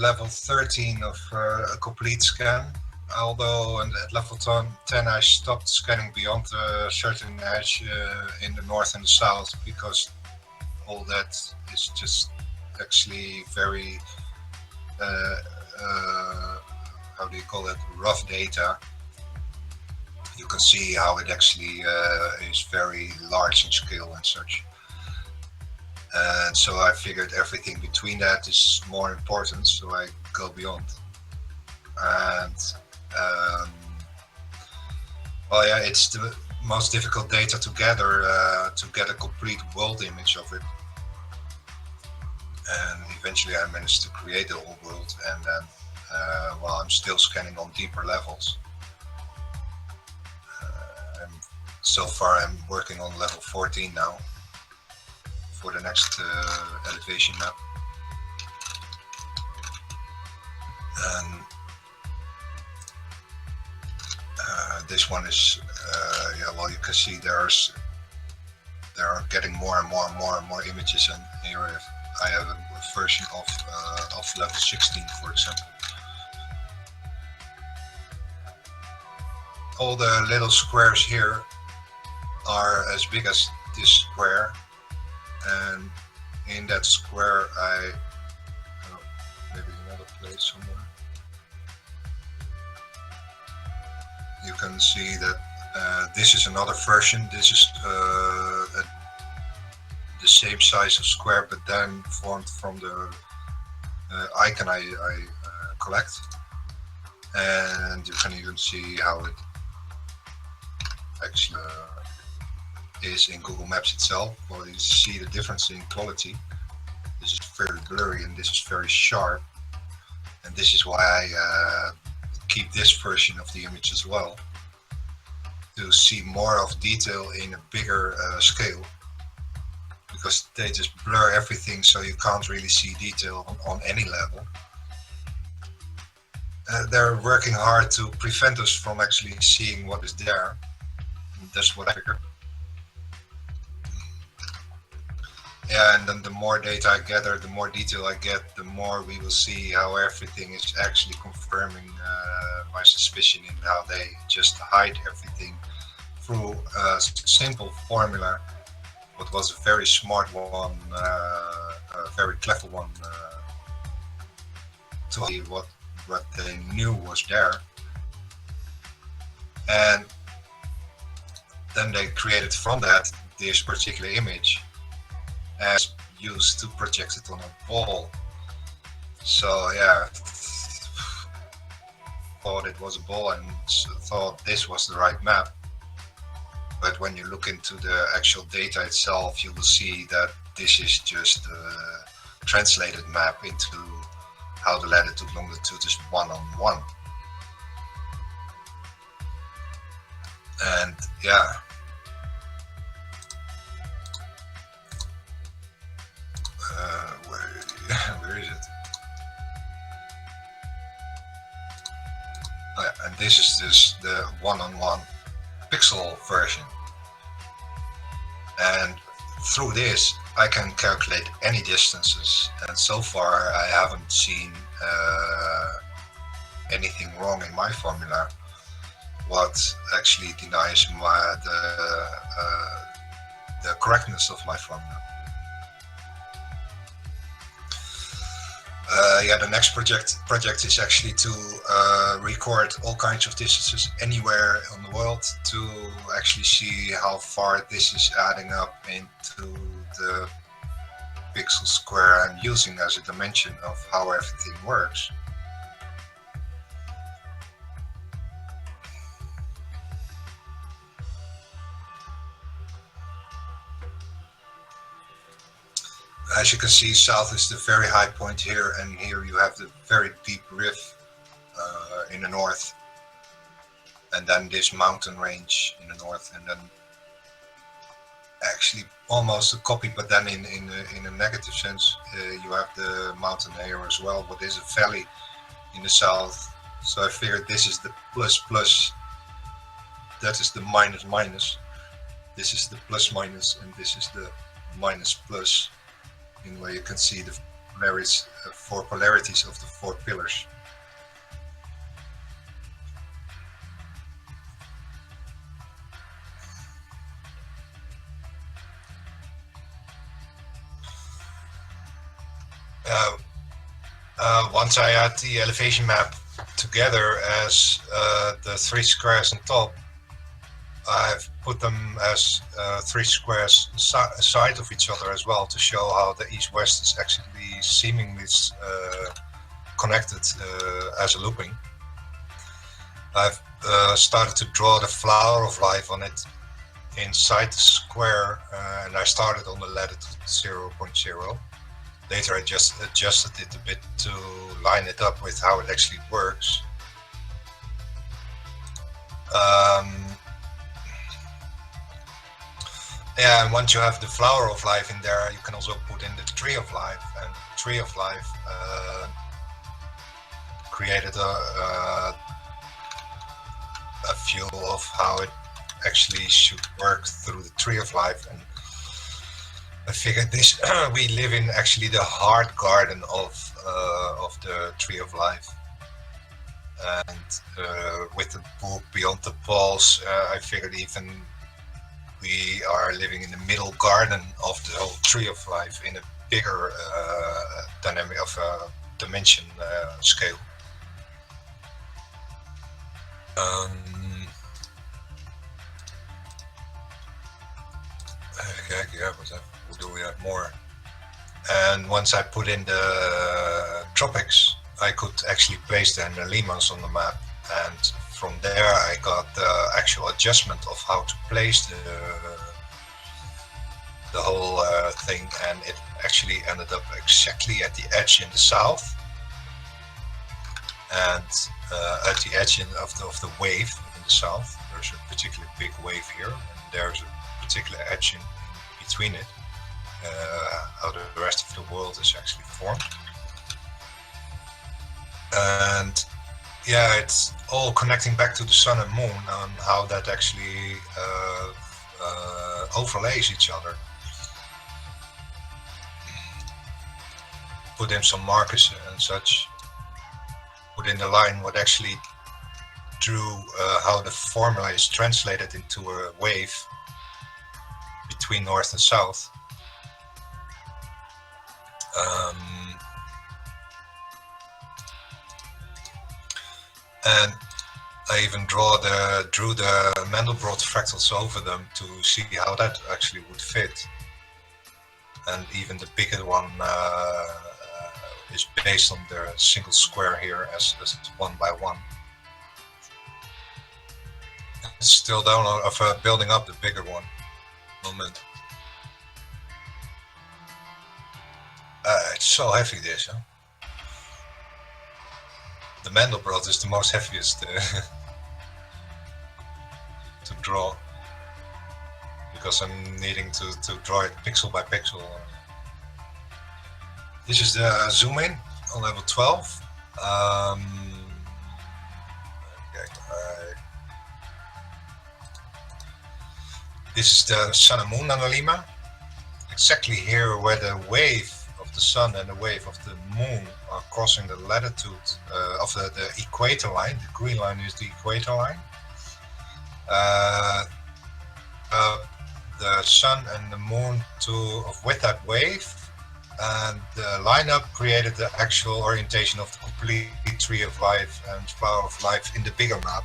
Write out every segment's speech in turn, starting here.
level 13 of a complete scan. Although at level 10 I stopped scanning beyond a certain edge in the north and the south, because all that is just actually very, how do you call it, rough data. You can see how it actually is very large in scale and such. And so I figured everything between that is more important, so I go beyond. And well, yeah, it's the most difficult data to gather to get a complete world image of it. And eventually I managed to create the whole world, and then well, I'm still scanning on deeper levels. And so far I'm working on level 14 now for the next elevation map. And this one is, yeah, well, you can see there are getting more and more images, and here I have a version of level 16, for example. All the little squares here are as big as this square, and in that square maybe another place somewhere. You can see that this is another version. This is the same size of square, but then formed from the icon I collect. And you can even see how it actually is in Google Maps itself. Well, you see the difference in quality. This is very blurry and this is very sharp. And this is why I keep this version of the image as well, to see more of detail in a bigger scale, because they just blur everything, so you can't really see detail on any level. They're working hard to prevent us from actually seeing what is there. And that's what I figure. Yeah, and then the more data I gather, the more detail I get, the more we will see how everything is actually confirming my suspicion in how they just hide everything through a simple formula. What was a very smart one, a very clever one, to see what they knew was there. And then they created from that this particular image, as used to project it on a wall. So yeah, thought it was a ball and thought this was the right map. But when you look into the actual data itself, you will see that this is just a translated map into how the latitude longitude is 1-on-1. And yeah, where is it? Oh, yeah, and this is just the 1-on-1 pixel version. And through this I can calculate any distances, and so far I haven't seen anything wrong in my formula, what actually denies the correctness of my formula. Yeah, the next project is actually to record all kinds of distances anywhere in the world, to actually see how far this is adding up into the pixel square I'm using as a dimension of how everything works. As you can see, south is the very high point here, and here you have the very deep rift in the north, and then this mountain range in the north, and then actually almost a copy, but then in a negative sense, you have the mountain here as well, but there's a valley in the south. So I figured this is the plus plus, that is the minus minus, this is the plus minus, and this is the minus plus, in where you can see the polarities of the 4 pillars. Once I add the elevation map together as the 3 squares on top, I've put them as 3 squares aside of each other as well, to show how the east-west is actually seemingly connected as a looping. I've started to draw the flower of life on it inside the square, and I started on the latitude 0.0. Later I just adjusted it a bit to line it up with how it actually works. Yeah, and once you have the flower of life in there, you can also put in the tree of life, and the tree of life created a view of how it actually should work through the tree of life. And I figured this we live in actually the heart garden of the tree of life, and with the book Beyond the Poles, I figured even we are living in the middle garden of the whole tree of life in a bigger dynamic of dimension scale. What do we have more? And once I put in the tropics, I could actually place the Limas on the map, and from there I got the actual adjustment of how to place the whole thing, and it actually ended up exactly at the edge in the south, and at the edge of the wave in the south. There's a particularly big wave here, and there's a particular edge in between it, how the rest of the world is actually formed. And yeah, it's all connecting back to the sun and moon, and how that actually overlays each other. Put in some markers and such. Put in the line what actually drew how the formula is translated into a wave between north and south. And I even drew the Mandelbrot fractals over them to see how that actually would fit. And even the bigger one is based on the single square here as 1 by 1. It's still building up the bigger one. Moment. It's so heavy, this, huh? The Mandelbrot is the most heaviest to draw, because I'm needing to draw it pixel by pixel. This is the zoom in on level 12. This is the sun and moon analema. Exactly here where the wave of the sun and the wave of the moon are crossing the latitude of the equator line. The green line is the equator line. The sun and the moon with that wave, and the lineup created the actual orientation of the complete tree of life and flower of life in the bigger map.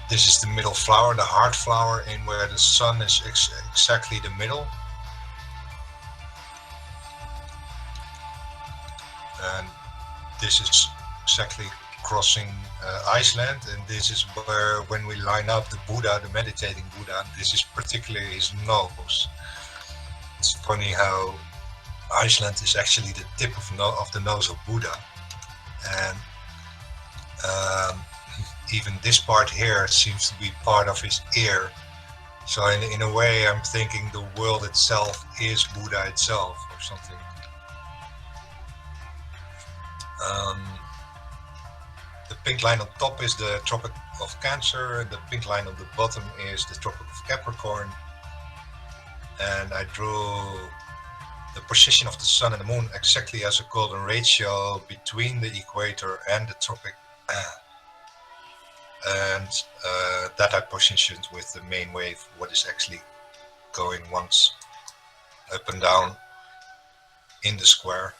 This is the middle flower, the heart flower, in where the sun is exactly the middle. And this is exactly crossing Iceland, and this is where, when we line up the Buddha, the meditating Buddha, this is particularly his nose. It's funny how Iceland is actually the tip of the nose of Buddha, and even this part here seems to be part of his ear. So in a way, I'm thinking the world itself is Buddha itself, or something. The pink line on top is the Tropic of Cancer, and the pink line on the bottom is the Tropic of Capricorn. and I drew the position of the sun and the moon exactly as a golden ratio between the equator and the tropic, and that I positioned with the main wave, what is actually going once up and down in the square.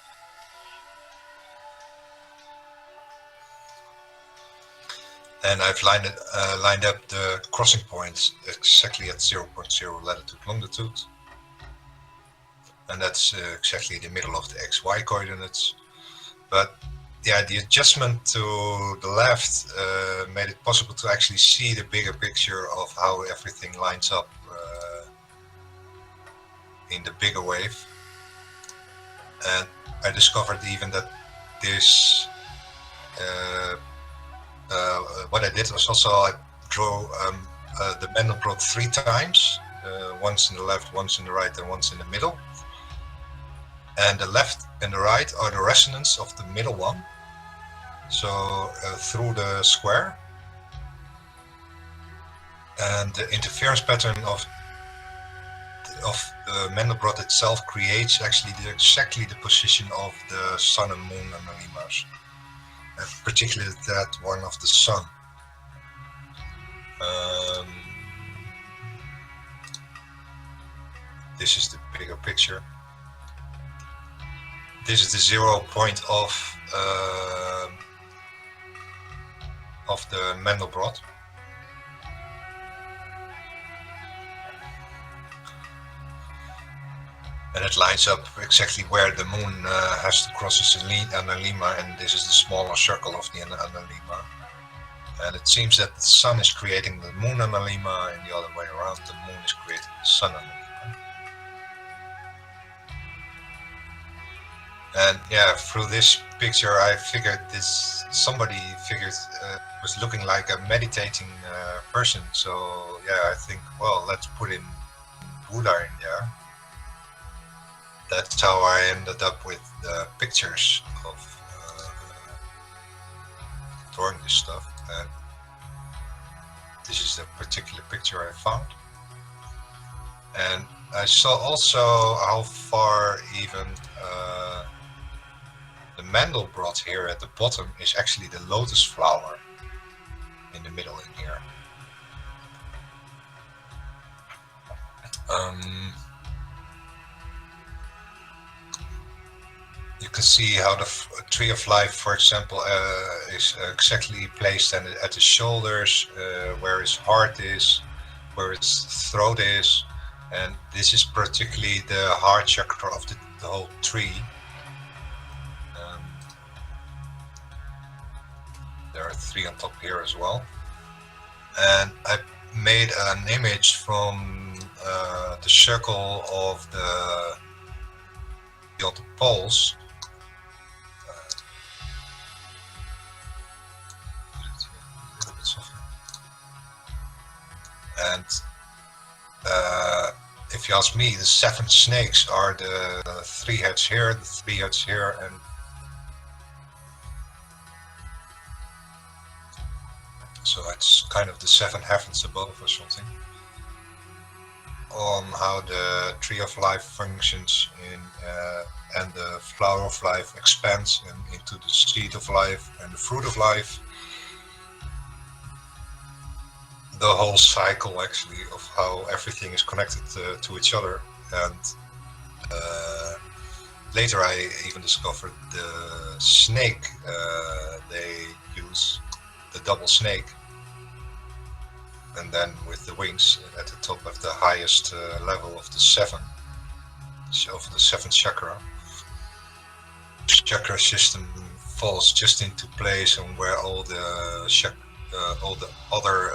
And I've lined up the crossing points exactly at 0.0 latitude longitude, and that's exactly the middle of the XY coordinates. But yeah, the adjustment to the left made it possible to actually see the bigger picture of how everything lines up in the bigger wave. And I discovered even that this what I did was also I drew the Mandelbrot 3 times, once in the left, once in the right, and once in the middle. And the left and the right are the resonance of the middle one. So through the square, and the interference pattern of the Mandelbrot itself creates actually exactly the position of the sun and moon anomalies, particularly that one of the sun. This is the bigger picture. This is the 0 point of the Mandelbrot. And it lines up exactly where the moon has to cross its analemma, and this is the smaller circle of the analemma. And it seems that the sun is creating the moon analemma, and the other way around, the moon is creating the sun analemma. And yeah, through this picture, I figured somebody was looking like a meditating person. So yeah, I think, well, let's put in Buddha in there. That's how I ended up with the pictures of drawing this stuff. And this is the particular picture I found. And I saw also how far even the Mandelbrot here at the bottom is actually the lotus flower in the middle in here. You can see how the tree of life, for example, is exactly placed at his shoulders, where his heart is, where his throat is, and this is particularly the heart chakra of the whole tree. There are 3 on top here as well. And I made an image from the circle of the poles. And if you ask me, the 7 snakes are the 3 heads here, the 3 heads here, and so it's kind of the 7 heavens above or something, on how the tree of life functions and the flower of life expands into the seed of life and the fruit of life. The whole cycle actually of how everything is connected to each other. And later I even discovered the snake they use, the double snake, and then with the wings at the top of the highest level of the 7 chakra. Chakra system falls just into place on where all the other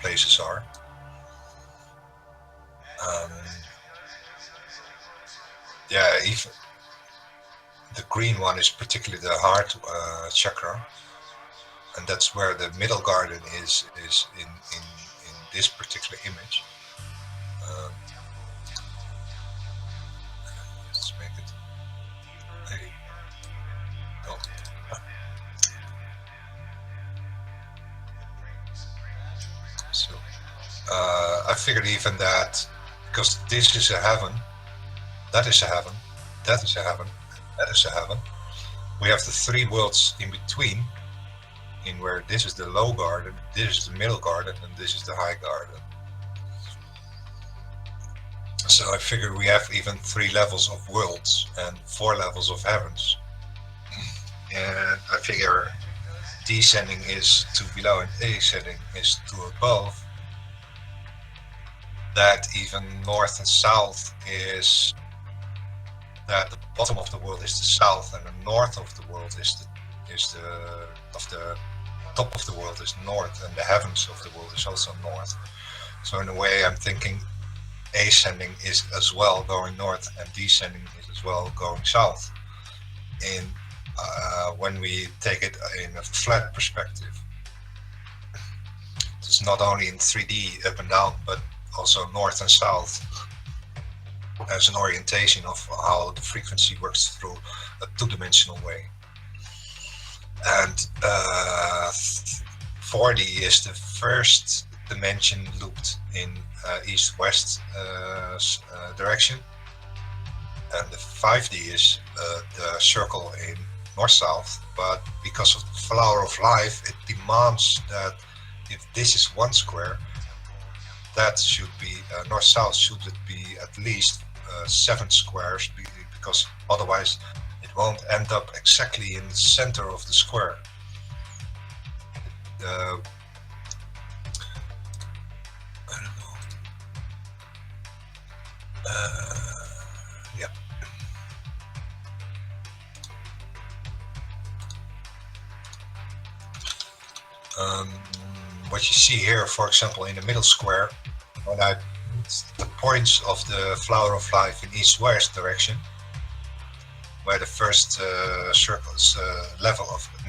places are. Yeah, even the green one is particularly the heart chakra, and that's where the middle garden is in this particular image. Let's make it. Hey. Oh. So I figured even that because this is a heaven, that is a heaven, that is a heaven, that is a heaven. We have the three worlds in between, in where this is the low garden, this is the middle garden, and this is the high garden. So I figure we have even 3 levels of worlds and 4 levels of heavens. And I figure descending is to below and ascending is to above. That even north and south is that the bottom of the world is the south and the north of the world is the top of the world is north, and the heavens of the world is also north. So in a way I'm thinking ascending is as well going north and descending is as well going south, in when we take it in a flat perspective. It's not only in 3D up and down, but also north and south as an orientation of how the frequency works through a two-dimensional way. And 4D is the first dimension looped in east-west direction, and the 5D is the circle in north-south. But because of the flower of life, it demands that if this is one square, that should be north-south should it be at least 7 squares, because otherwise it won't end up exactly in the center of the square. I don't know. Yeah. What you see here, for example, in the middle square, when I put the points of the flower of life in east-west direction, where the first circle's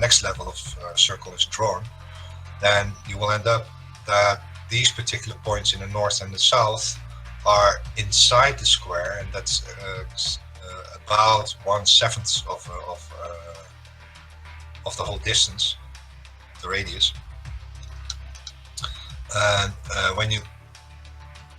next level of circle is drawn, then you will end up that these particular points in the north and the south are inside the square, and that's about 1/7 of the whole distance, the radius. And when you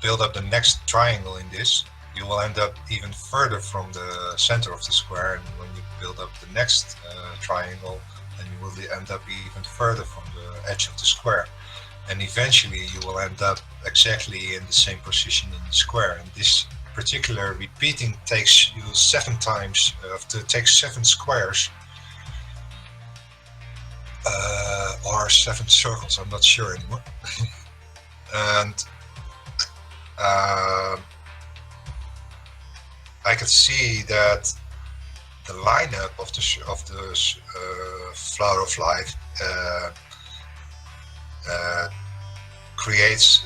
build up the next triangle in this, you will end up even further from the center of the square, and when you build up the next triangle, then you will end up even further from the edge of the square, and eventually you will end up exactly in the same position in the square. And this particular repeating takes you 7 times, takes 7 squares, or 7 circles, I'm not sure anymore. And I can see that the lineup of the flower of life creates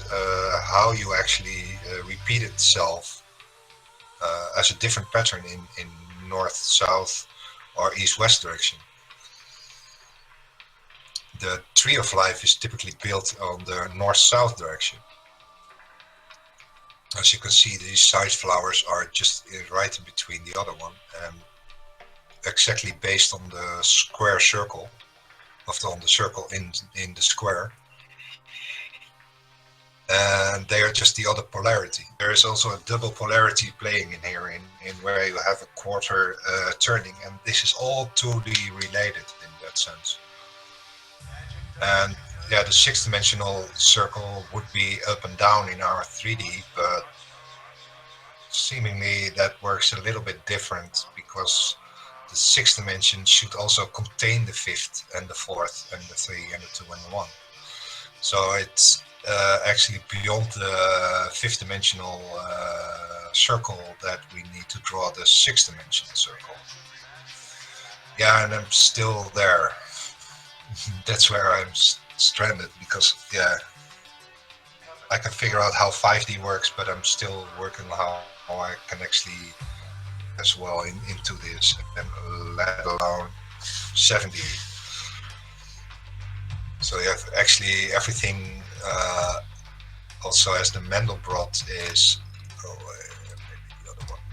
how you actually repeat itself as a different pattern in north, south, or east-west direction. The tree of life is typically built on the north-south direction. As you can see, these side flowers are just right in between the other one, and exactly based on the square circle, on the circle in the square. And they are just the other polarity. There is also a double polarity playing in here, in where you have a quarter turning, and this is all 2D related in that sense. And yeah, the 6-dimensional circle would be up and down in our 3D, but seemingly that works a little bit different, because the 6th dimension should also contain the 5th and the 4th and the 3 and the 2 and the 1. So it's actually beyond the 5th dimensional circle that we need to draw the 6th dimensional circle. Yeah, and I'm still there. That's where I'm stranded, because yeah, I can figure out how 5D works, but I'm still working how I can actually as well into this, and let alone 7D. So you have actually everything, also as the Mandelbrot is, maybe the other one.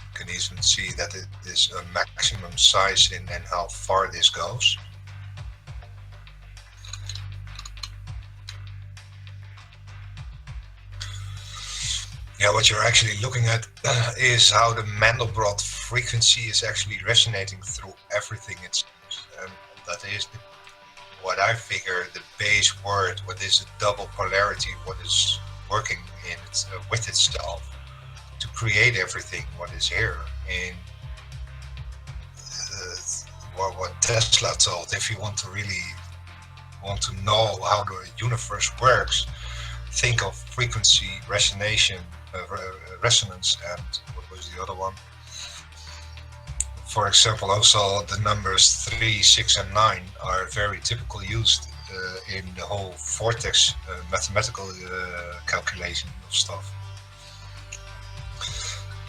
You can even see that it is a maximum size and how far this goes. Yeah, what you're actually looking at is how the Mandelbrot frequency is actually resonating through everything. And that is what I figure the base word, what is a double polarity, what is working in it, with itself to create everything what is here. And what Tesla told, if you want to really want to know how the universe works, think of frequency, resonance, and what was the other one? For example, also the numbers 3, 6, and 9 are very typically used in the whole vortex mathematical calculation of stuff.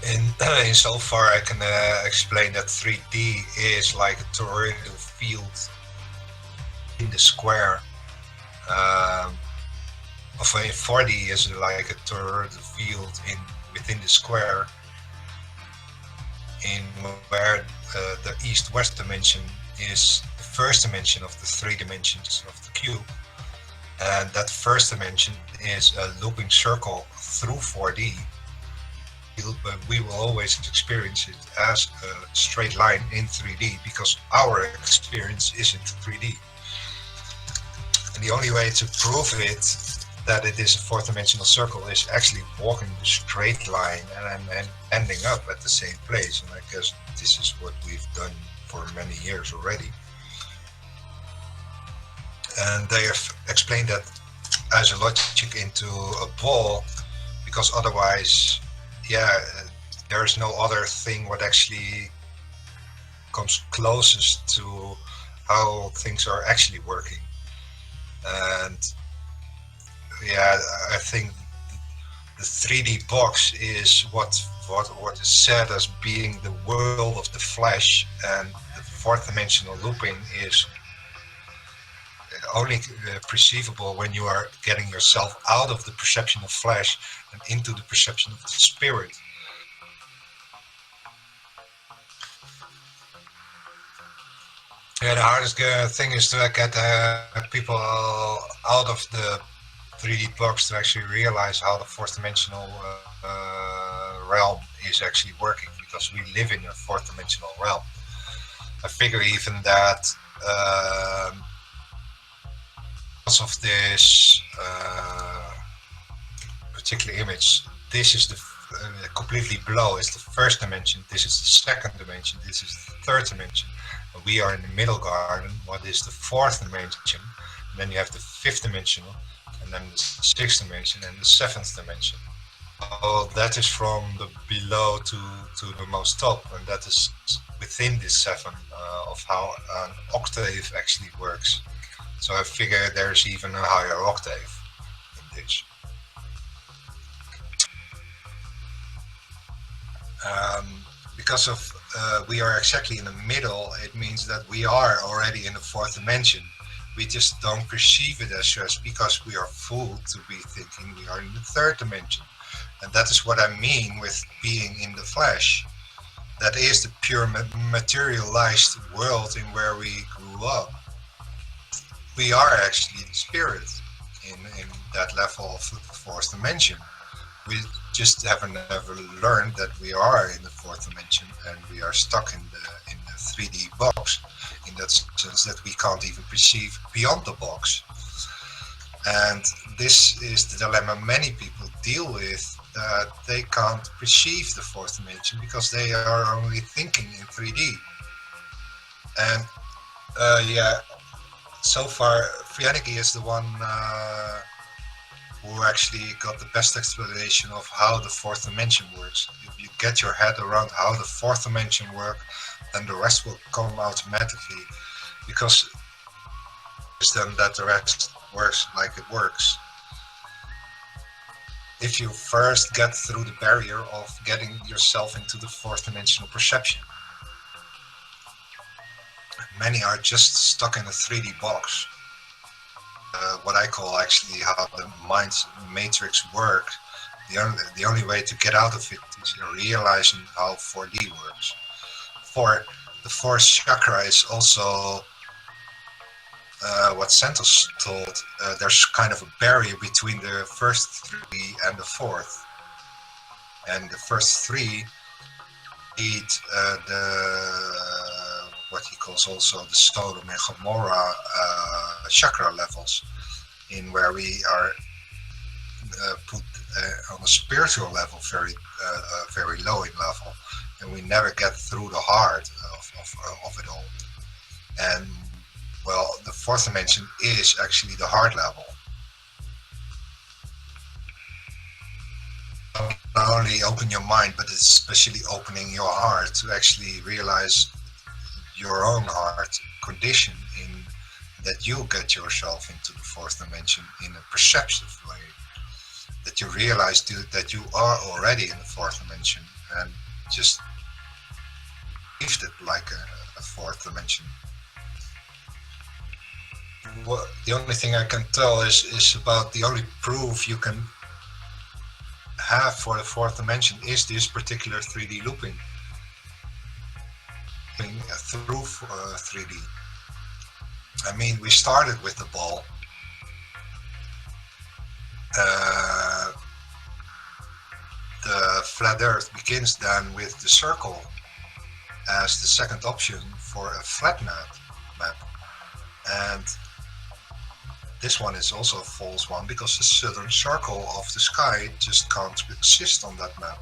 In so far, I can explain that 3D is like a toroidal field in the square. Of a 4D is like a toroidal field within the square, in where the east-west dimension is the first dimension of the 3 dimensions of the cube, and that first dimension is a looping circle through 4D. But we will always experience it as a straight line in 3D because our experience isn't 3D. And the only way to prove it, that it is a 4th-dimensional circle, is actually walking the straight line and ending up at the same place. And I guess this is what we've done for many years already. And they have explained that as a logic into a ball, because otherwise, yeah, there is no other thing what actually comes closest to how things are actually working. And yeah, I think the 3D box is what is said as being the world of the flesh, and the 4th-dimensional looping is only perceivable when you are getting yourself out of the perception of flesh and into the perception of the spirit. Yeah, the hardest thing is to get people out of the 3D box to actually realize how the 4th-dimensional realm is actually working, because we live in a 4th-dimensional realm. I figure even that because of this particular image, this is the completely below is the 1st dimension, this is the 2nd dimension, this is the 3rd dimension. We are in the middle garden, what is the 4th dimension, and then you have the 5th dimensional, and then the 6th dimension, and the 7th dimension. So that is from the below to the most top, and that is within this 7 of how an octave actually works. So I figure there's even a higher octave in this. Because of we are exactly in the middle, it means that we are already in the 4th dimension. We just don't perceive it as such because we are fooled to be thinking we are in the 3rd dimension. And that is what I mean with being in the flesh. That is the pure materialized world in where we grew up. We are actually the spirit in that level of the 4th dimension. We just haven't never learned that we are in the 4th dimension and we are stuck in the 3D box, in that sense that we can't even perceive beyond the box. And this is the dilemma many people deal with, that they can't perceive the 4th dimension because they are only thinking in 3D. And yeah, so far Frianiki is the one who actually got the best explanation of how the 4th dimension works. If you get your head around how the 4th dimension works, then the rest will come automatically, because it's then that the rest works like it works. If you first get through the barrier of getting yourself into the 4th dimensional perception. Many are just stuck in a 3D box. What I call actually how the mind's matrix works. The only way to get out of it is realizing how 4D works. For the 4th chakra is also what Santos told. There's kind of a barrier between the first 3D and the 4th. and the first three eat the what he calls also the Sodom and Gomorrah chakra levels, in where we are put on a spiritual level very low in level, and we never get through the heart of it all. And well, the fourth dimension is actually the heart level. Not only open your mind, but it's especially opening your heart to actually realize your own heart condition, in that you get yourself into the fourth dimension in a perceptive way, that you realize that you are already in the fourth dimension and just lived it like a fourth dimension. The only thing I can tell is about the only proof you can have for the fourth dimension is this particular 3D looping through 3D. I mean, we started with the ball. The flat earth begins then with the circle as the second option for a flat map. And this one is also a false one, because the southern circle of the sky just can't exist on that map.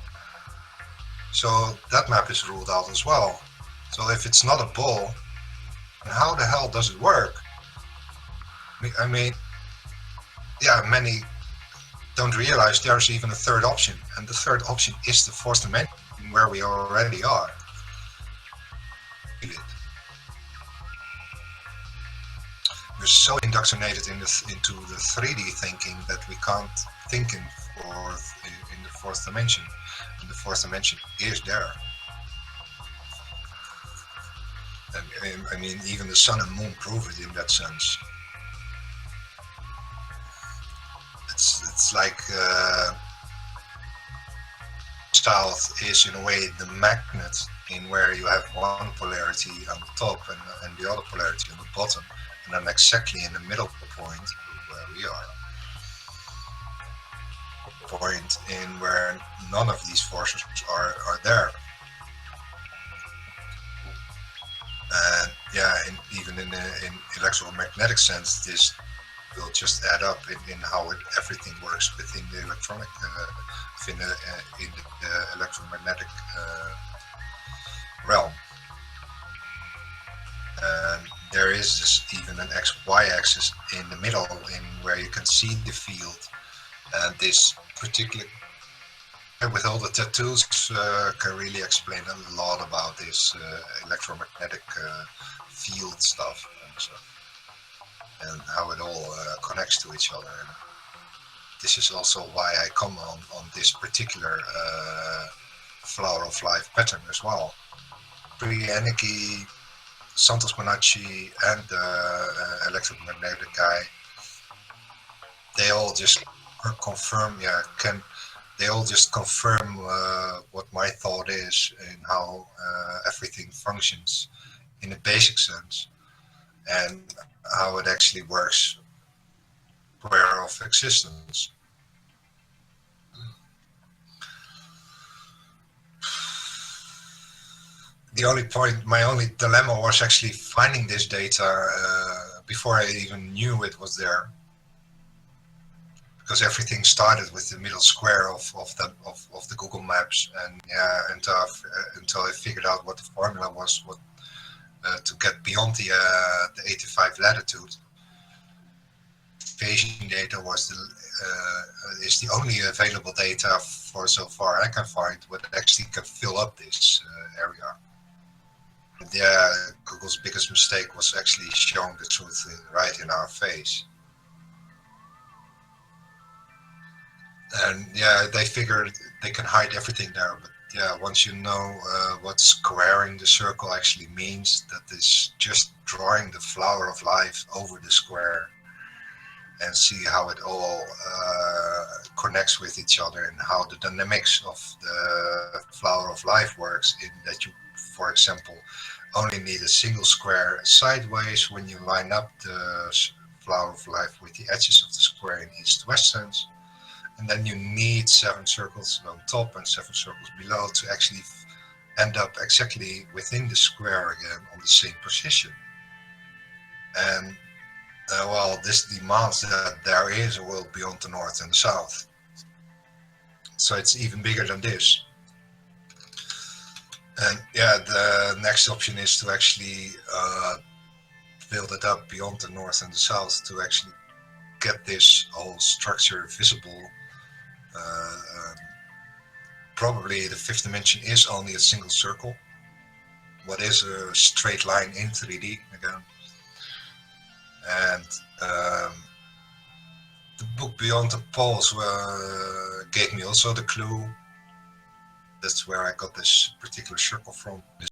So that map is ruled out as well. So if it's not a ball, how the hell does it work? I mean, yeah, many don't realize there's even a third option, and the third option is the fourth dimension, where we already are. We're so indoctrinated into the 3D thinking that we can't think in the fourth dimension, and the fourth dimension is there. And I mean, even the sun and moon prove it in that sense. It's like south is in a way the magnet, in where you have one polarity on the top and the other polarity on the bottom, and then exactly in the middle point where we are, a point in where none of these forces are there. And yeah, even in electromagnetic sense, this will just add up in how everything works within the electronic, in the electromagnetic realm. And there is even an XY axis in the middle, in where you can see the field. And this particular, with all the tattoos, can really explain a lot about this electromagnetic field stuff and how it all connects to each other. And this is also why I come on this particular flower of life pattern as well. Pre-Anarchy, Santos Bonacci, and the electromagnetic guy, they all just confirm, they all just confirm what my thought is and how everything functions in a basic sense, and how it actually works square of existence. The only point, my only dilemma was actually finding this data before I even knew it was there, because everything started with the middle square of the Google Maps, and yeah, until I figured out what the formula was, to get beyond the 85 latitude. Phasing data is the only available data for so far I can find what actually can fill up this area. And yeah, Google's biggest mistake was actually showing the truth right in our face. And yeah, they figured they can hide everything there, but yeah, once you know what squaring the circle actually means, that is just drawing the flower of life over the square, and see how it all connects with each other, and how the dynamics of the flower of life works, in that you, for example, only need a single square sideways when you line up the flower of life with the edges of the square in east-west sense. and then you need 7 circles on top and 7 circles below to actually end up exactly within the square again on the same position. And well, this demands that there is a world beyond the north and the south. So it's even bigger than this. And yeah, the next option is to actually build it up beyond the north and the south to actually get this whole structure visible. Probably the 5th dimension is only a single circle. What is a straight line in 3D again? And the book Beyond the Poles gave me also the clue. That's where I got this particular circle from. This